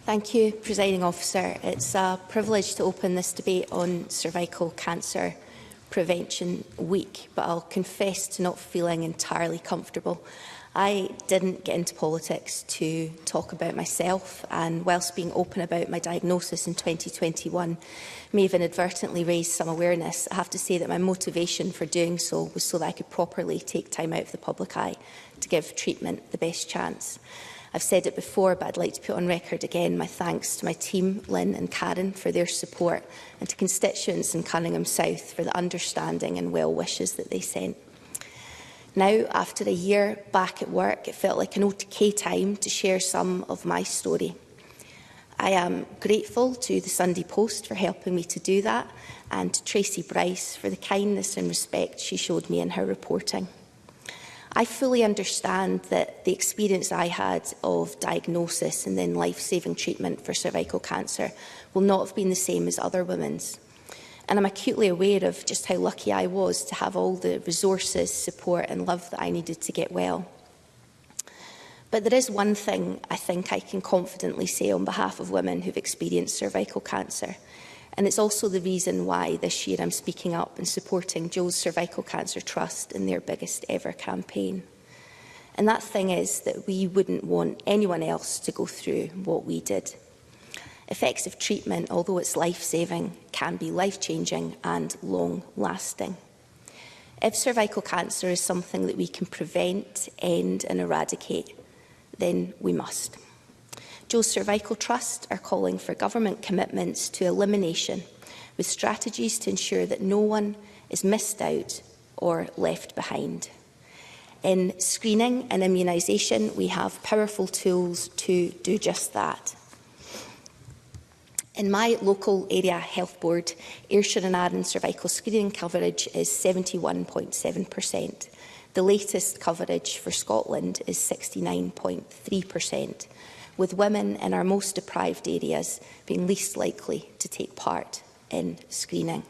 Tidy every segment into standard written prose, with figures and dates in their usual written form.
Thank you, Presiding Officer. It's a privilege to open this debate on Cervical Cancer Prevention Week, but I'll confess to not feeling entirely comfortable. I didn't get into politics to talk about myself, and whilst being open about my diagnosis in 2021 may have inadvertently raised some awareness, I have to say that my motivation for doing so was so that I could properly take time out of the public eye to give treatment the best chance. I've said it before, but I'd like to put on record again my thanks to my team, Lynn and Karen, for their support, and to constituents in Cunningham South for the understanding and well wishes that they sent. Now, after a year back at work, it felt like an OK time to share some of my story. I am grateful to the Sunday Post for helping me to do that, and to Tracy Bryce for the kindness and respect she showed me in her reporting. I fully understand that the experience I had of diagnosis and then life-saving treatment for cervical cancer will not have been the same as other women's. And I'm acutely aware of just how lucky I was to have all the resources, support and love that I needed to get well. But there is one thing I think I can confidently say on behalf of women who've experienced cervical cancer. And it's also the reason why this year I'm speaking up and supporting Joe's Cervical Cancer Trust in their biggest ever campaign. And that thing is that we wouldn't want anyone else to go through what we did. Effective treatment, although it's life-saving, can be life-changing and long-lasting. If cervical cancer is something that we can prevent, end and eradicate, then we must. Joe's Cervical Trust are calling for government commitments to elimination, with strategies to ensure that no one is missed out or left behind. In screening and immunisation, we have powerful tools to do just that. In my local area health board, Ayrshire and Arran cervical screening coverage is 71.7%. The latest coverage for Scotland is 69.3%. with women in our most deprived areas being least likely to take part in screening.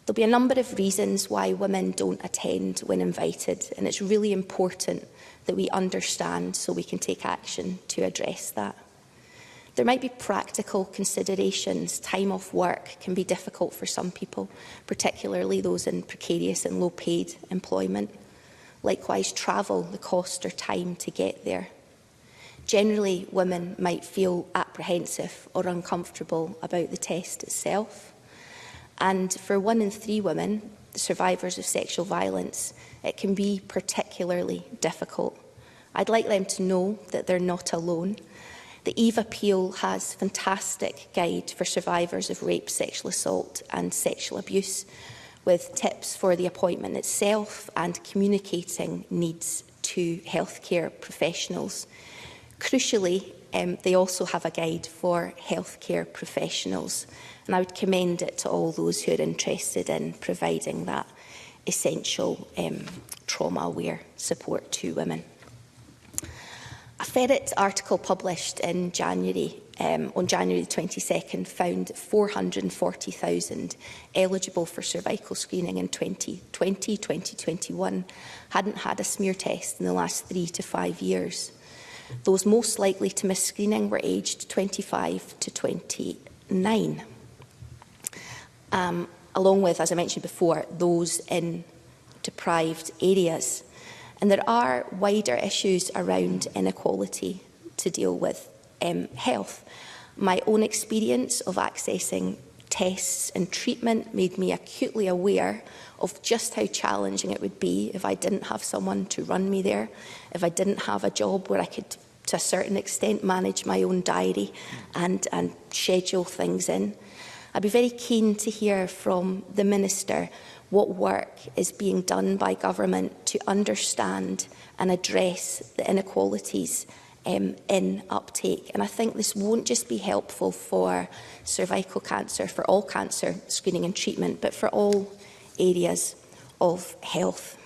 There'll be a number of reasons why women don't attend when invited, and it's really important that we understand so we can take action to address that. There might be practical considerations. Time off work can be difficult for some people, particularly those in precarious and low-paid employment. Likewise, travel, the cost or time to get there. Generally, women might feel apprehensive or uncomfortable about the test itself. And for 1 in 3 women, the survivors of sexual violence, it can be particularly difficult. I'd like them to know that they're not alone. The Eve Appeal has a fantastic guide for survivors of rape, sexual assault and sexual abuse, with tips for the appointment itself and communicating needs to healthcare professionals. Crucially, they also have a guide for healthcare professionals, and I would commend it to all those who are interested in providing that essential trauma-aware support to women. A Ferret article published in January, on January the 22nd, found 440,000 eligible for cervical screening in 2020-2021 hadn't had a smear test in the last 3 to 5 years. Those most likely to miss screening were aged 25 to 29, along with, as I mentioned before, those in deprived areas. And there are wider issues around inequality to deal with. Health. My own experience of accessing tests and treatment made me acutely aware of just how challenging it would be if I didn't have someone to run me there, if I didn't have a job where I could, to a certain extent, manage my own diary and schedule things in. I'd be very keen to hear from the Minister what work is being done by government to understand and address the inequalities in uptake. And I think this won't just be helpful for cervical cancer, for all cancer screening and treatment, but for all areas of health.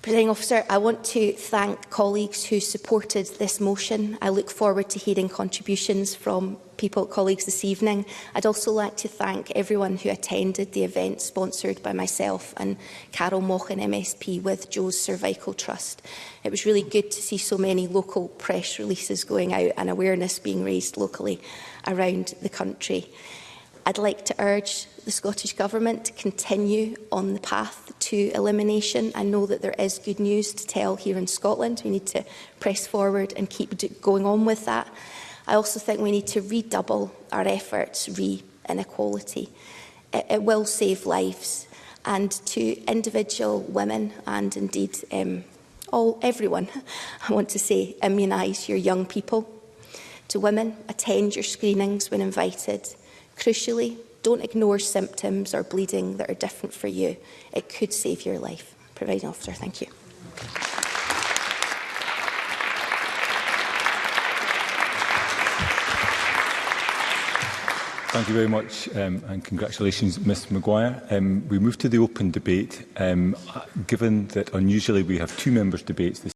Presiding Officer, I want to thank colleagues who supported this motion. I look forward to hearing contributions from colleagues this evening. I'd also like to thank everyone who attended the event sponsored by myself and Carol Mochan MSP with Joe's Cervical Trust. It was really good to see so many local press releases going out and awareness being raised locally around the country. I'd like to urge the Scottish Government to continue on the path to elimination. I know that there is good news to tell here in Scotland. We need to press forward and keep going on with that. I also think we need to redouble our efforts re-inequality. It will save lives, and to individual women and indeed everyone, I want to say, immunise your young people. To women, attend your screenings when invited. Crucially, don't ignore symptoms or bleeding that are different for you. It could save your life. Presiding Officer, thank you. Thank you very much and congratulations, Ms Maguire. We move to the open debate. Given that unusually we have two members' debates this